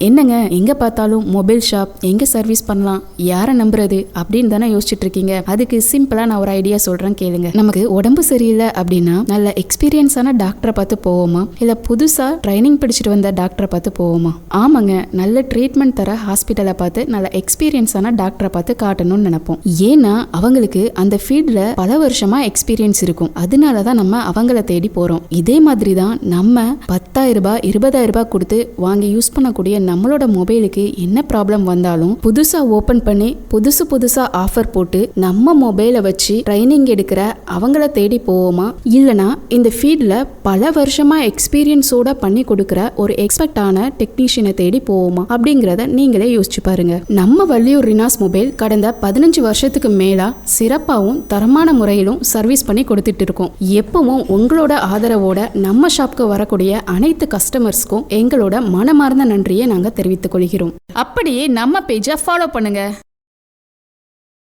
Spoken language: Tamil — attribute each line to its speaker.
Speaker 1: என்னங்க எங்க பார்த்தாலும் மொபைல் ஷாப், எங்க சர்வீஸ் பண்ணலாம், யாரை நம்புறது அப்படின்னு தானே யோசிச்சுட்டு இருக்கீங்க. அதுக்கு சிம்பிளா நான் ஒரு ஐடியா சொல்றேன் கேளுங்க. நமக்கு உடம்பு சரியில்லை அப்படின்னா நல்ல எக்ஸ்பீரியன்ஸான டாக்டரை பார்த்து போவோமா, இல்ல புதுசா ட்ரைனிங் படிச்சுட்டு வந்த டாக்டரை பார்த்து போவோமா? ஆமாங்க, நல்ல ட்ரீட்மெண்ட் தர ஹாஸ்பிட்டலை பார்த்து நல்ல எக்ஸ்பீரியன்ஸான டாக்டரை பார்த்து காட்டணும்னு நினைப்போம். ஏன்னா அவங்களுக்கு அந்த ஃபீல்ட்ல பல வருஷமா எக்ஸ்பீரியன்ஸ் இருக்கும். அதனாலதான் நம்ம அவங்கள தேடி போறோம். இதே மாதிரி தான் நம்ம 10,000 ரூபாய் 20,000 ரூபாய் கொடுத்து வாங்கி யூஸ் பண்ணக்கூடிய நம்மளோட மொபைலுக்கு என்ன ப்ராப்ளம் வந்தாலும் புதுசா ஓபன் பண்ணி புதுசா ஆஃபர் போட்டு நம்ம மொபைலை வச்சு ட்ரைனிங் எடுக்கிற அவங்கள தேடி போவோமா, இல்லனா இந்த ஃபீல்ட்ல பல வருஷமா எக்ஸ்பீரியன்ஸோட பண்ணி கொடுக்கிற ஒரு எக்ஸ்பர்ட்டான டெக்னீஷியனை தேடி போவோமா அப்படிங்கறத நீங்களே யோசிச்சு பாருங்க. நம்ம வள்ளியூர் ரினாஸ் மொபைல் கடந்த 15 வருஷத்துக்கு மேலா சிறப்பாகவும் தரமான முறையிலும் சர்வீஸ் பண்ணி கொடுத்துட்டு இருக்கோம். எப்பவும் உங்களோட ஆதரவோட நம்ம ஷாப்க்கு வரக்கூடிய அனைத்து கஸ்டமர்ஸ்க்கும் எங்களோட மனமார்ந்த நன்றியை நாங்க தெரிவித்துக் கொள்கிறோம். அப்படியே நம்ம பேஜை ஃபாலோ பண்ணுங்க.